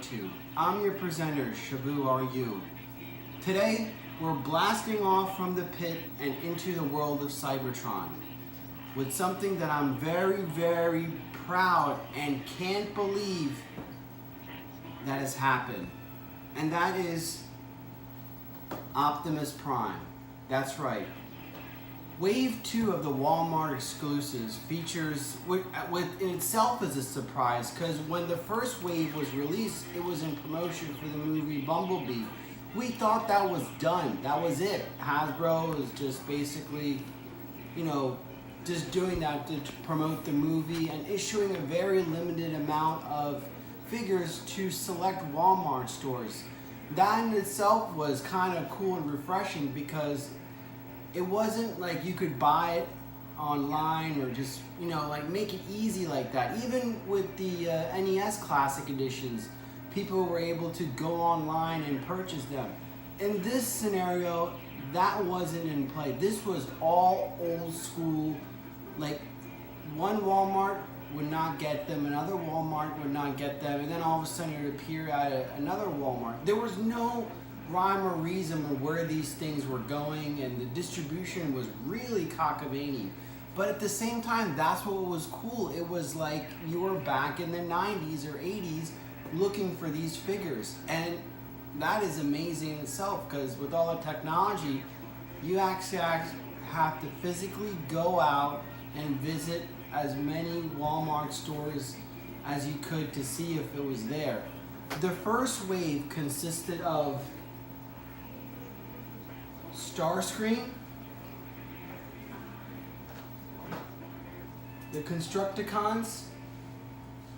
go-to. I'm your presenter, Shabu Are You. Today, we're blasting off from the pit and into the world of Cybertron with something that I'm very, very proud and can't believe that has happened. And that is Optimus Prime. That's right. Wave 2 of the Wal-Mart exclusives features, which in itself is a surprise, because when the first wave was released, it was in promotion for the movie Bumblebee. We thought that was done. That was it. Hasbro was just basically, just doing that to promote the movie and issuing a very limited amount of figures to select Wal-Mart stores. That in itself was kind of cool and refreshing because it wasn't like you could buy it online or just, like make it easy like that. Even with the NES Classic Editions, people were able to go online and purchase them. In this scenario, that wasn't in play. This was all old school, like one Walmart would not get them, another Walmart would not get them, and then all of a sudden it would appear at another Walmart. There was no rhyme or reason of where these things were going, and the distribution was really cockavany. But at the same time, that's what was cool. It was like you were back in the 90s or 80s looking for these figures. And that is amazing in itself, because with all the technology, you actually have to physically go out and visit as many Walmart stores as you could to see if it was there. The first wave consisted of Starscream, the Constructicons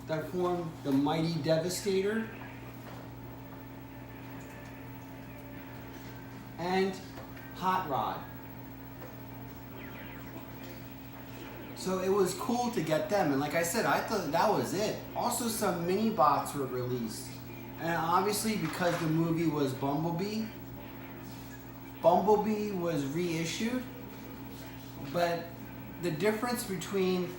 that formed the Mighty Devastator, and Hot Rod. So it was cool to get them, and like I said, I thought that was it. Also, some mini bots were released, and obviously because the movie was Bumblebee was reissued, but the difference between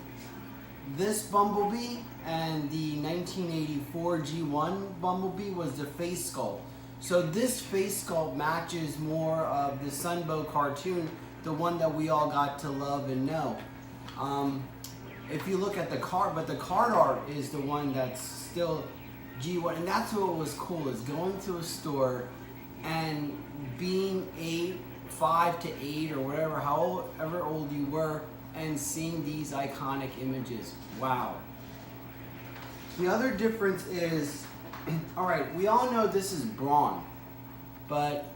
this Bumblebee and the 1984 G1 Bumblebee was the face sculpt. So this face sculpt matches more of the Sunbow cartoon, the one that we all got to love and know. If you look at the card, but the card art is the one that's still G1, and that's what was cool, is going to a store and being 5 to 8 or whatever, however old you were, and seeing these iconic images. Wow. The other difference is, alright, we all know this is Brawn, but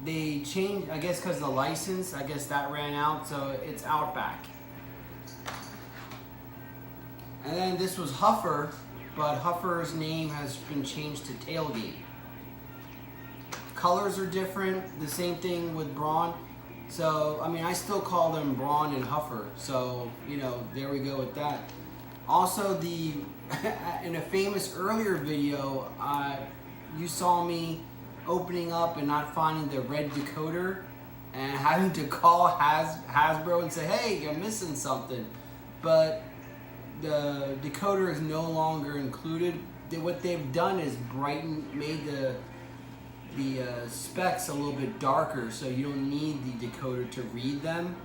they changed, I guess because the license, I guess that ran out, so it's Outback. And then this was Hufer, but Hufer's name has been changed to Tailgate. Colors are different, the same thing with Brawn. So, I still call them Brawn and Hufer. So, there we go with that. Also, in a famous earlier video, you saw me opening up and not finding the red decoder and having to call Hasbro and say, hey, you're missing something. But the decoder is no longer included. What they've done is made the specs a little bit darker, so you don't need the decoder to read them.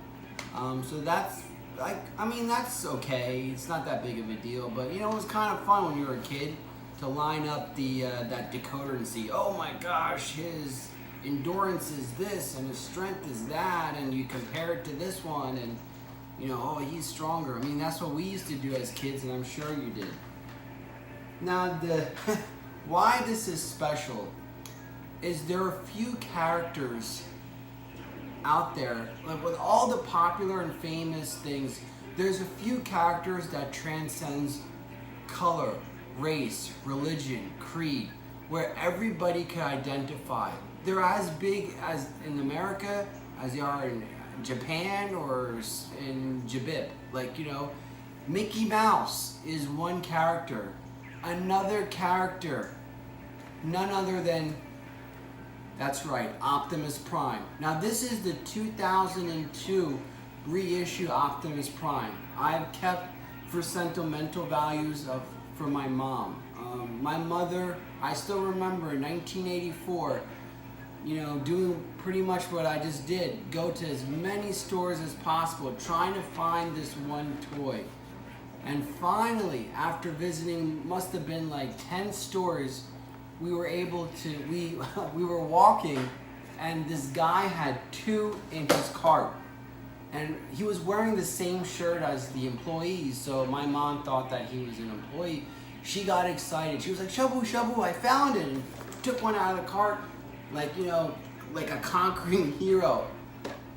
So that's that's okay. It's not that big of a deal, but it was kind of fun when you were a kid to line up that decoder and see, oh my gosh, his endurance is this and his strength is that, and you compare it to this one, and oh, he's stronger. That's what we used to do as kids, and I'm sure you did. Now, why this is special is there are a few characters out there, like with all the popular and famous things, there's a few characters that transcends color, race, religion, creed, where everybody can identify. They're as big as in America as they are in Japan or in Jibip. Like, Mickey Mouse is one character. Another character, none other than, that's right, Optimus Prime. Now this is the 2002 reissue Optimus Prime. I've kept for sentimental values for my mom. My mother I still remember in 1984, you know, doing pretty much what I just did. Go to as many stores as possible, trying to find this one toy. And finally, after visiting, must have been like 10 stores, we were able to, we were walking, and this guy had 2 in his cart. And he was wearing the same shirt as the employees, so my mom thought that he was an employee. She got excited. She was like, Shabu, Shabu, I found it. And took one out of the cart, like, you know, like a conquering hero.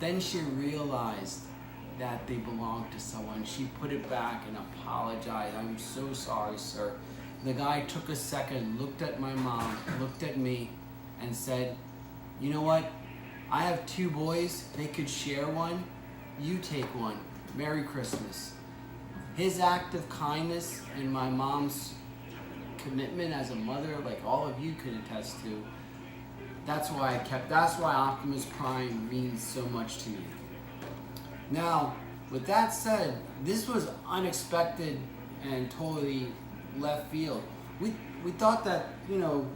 Then she realized that they belonged to someone. She put it back and apologized. I'm so sorry, sir. The guy took a second, looked at my mom, looked at me, and said, you know what? I have 2 boys. They could share one. You take one. Merry Christmas. His act of kindness and my mom's commitment as a mother, like all of you could attest to, that's why Optimus Prime means so much to me. Now, with that said, this was unexpected and totally left field. We thought that, you know,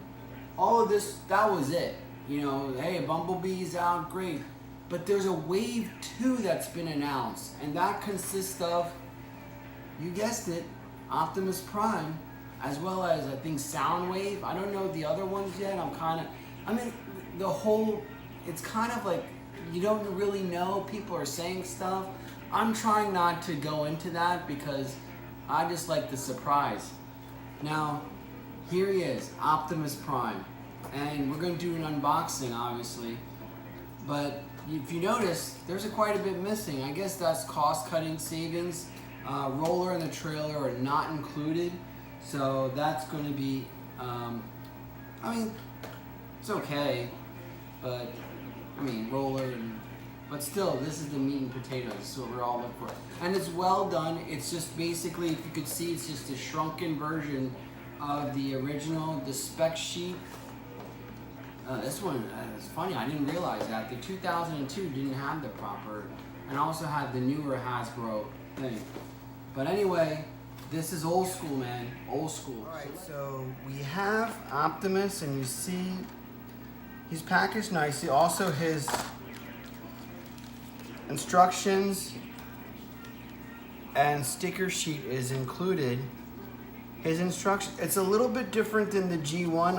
all of this, that was it. You know, hey, Bumblebee's out, great. But there's a wave 2 that's been announced, and that consists of, you guessed it, Optimus Prime, as well as I think Soundwave. I don't know the other ones yet. The whole, it's kind of like you don't really know. People are saying stuff. I'm trying not to go into that because I just like the surprise. Now, here he is, Optimus Prime, and we're going to do an unboxing, obviously, but if you notice, there's quite a bit missing. I guess that's cost-cutting savings. Roller and the trailer are not included, so that's going to be, it's okay, but, but still, this is the meat and potatoes. This is what we're all looking for. And it's well done. It's just basically, if you could see, it's just a shrunken version of the original, the spec sheet. This one is funny, I didn't realize that. The 2002 didn't have the proper, and also had the newer Hasbro thing. But anyway, this is old school, man, old school. Alright, so we have Optimus, and you see he's packaged nicely. Also his instructions and sticker sheet is included. His instruction, it's a little bit different than the G1.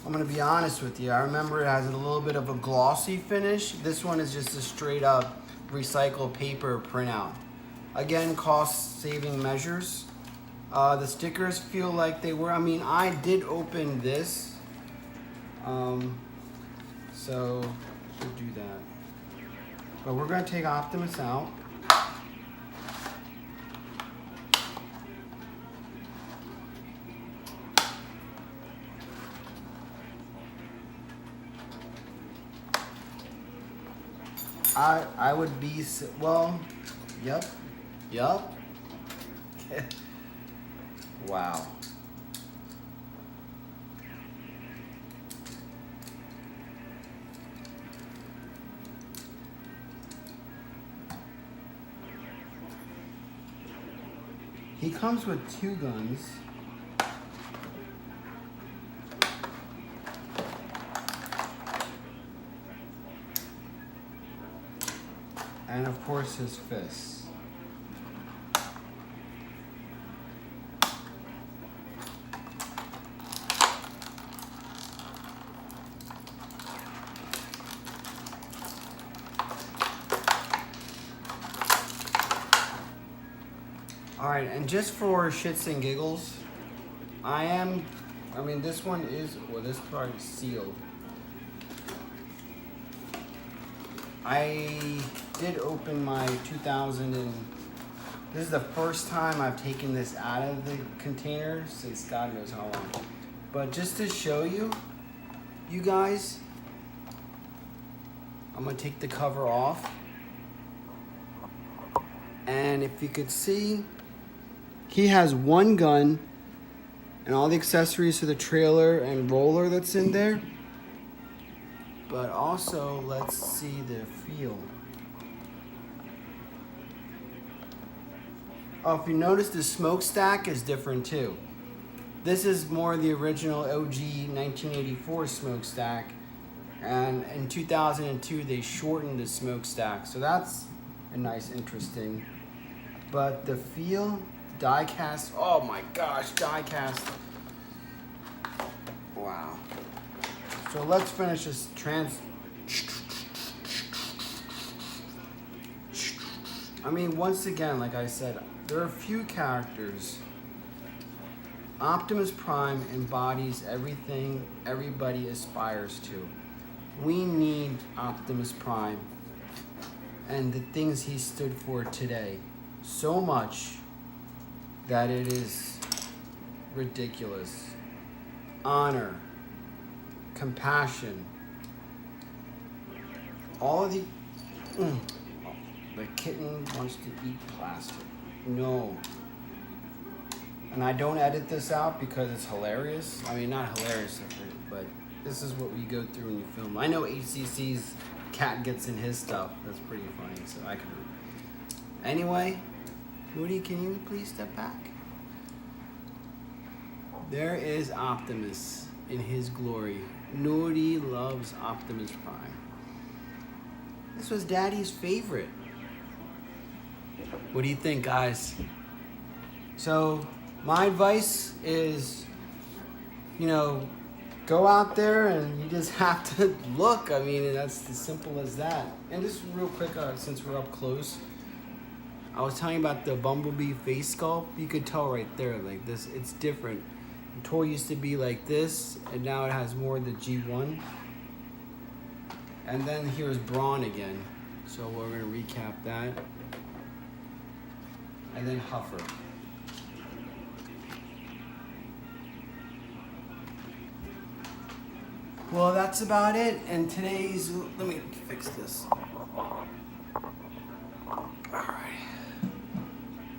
I'm gonna be honest with you. I remember it has a little bit of a glossy finish. This one is just a straight up recycled paper printout. Again, cost saving measures. The stickers feel like they were, I did open this. So we'll do that. But we're gonna take Optimus out. I would be, well, yep. Wow. He comes with 2 guns. And of course his fists. Alright, and just for shits and giggles, this one is, well, this part is sealed. I did open my 2000 and this is the first time I've taken this out of the container since God knows how long. But just to show you guys, I'm gonna take the cover off. And if you could see, he has 1 gun and all the accessories to the trailer and roller that's in there. But also, let's see the feel. Oh, if you notice, the smokestack is different too. This is more the original OG 1984 smokestack, and in 2002 they shortened the smokestack, so that's a nice, interesting. But the feel, die cast, oh my gosh, die cast. Wow. So let's finish this I mean, once again, like I said, there are a few characters. Optimus Prime embodies everything everybody aspires to. We need Optimus Prime and the things he stood for today so much that it is ridiculous. Honor, compassion, all of the kitten wants to eat plastic. No. And I don't edit this out because it's hilarious. I mean, not hilarious, but this is what we go through when you film. I know HCC's cat gets in his stuff. That's pretty funny, so I can. Anyway, Moody, can you please step back? There is Optimus in his glory. Nudie loves Optimus Prime. This was Daddy's favorite. What do you think, guys? So, my advice is, go out there and you just have to look. I mean, that's as simple as that. And just real quick, since we're up close, I was telling you about the Bumblebee face sculpt. You could tell right there, like this, it's different. The toy used to be like this, and now it has more of the G1. And then here's Brawn again. So we're gonna recap that. And then Hufer. Well, that's about it. And today's, let me fix this. Alright.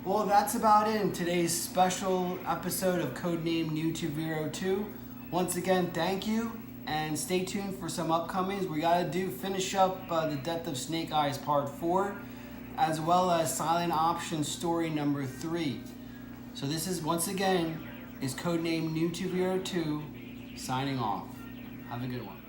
Well, that's about it in today's special episode of Codename New to Vero 2. Once again, thank you. And stay tuned for some upcomings. We gotta finish up The Death of Snake Eyes Part 4. As well as Silent Option Story number 3. So this is, once again, is Codename New to Vero 2, signing off. Have a good one.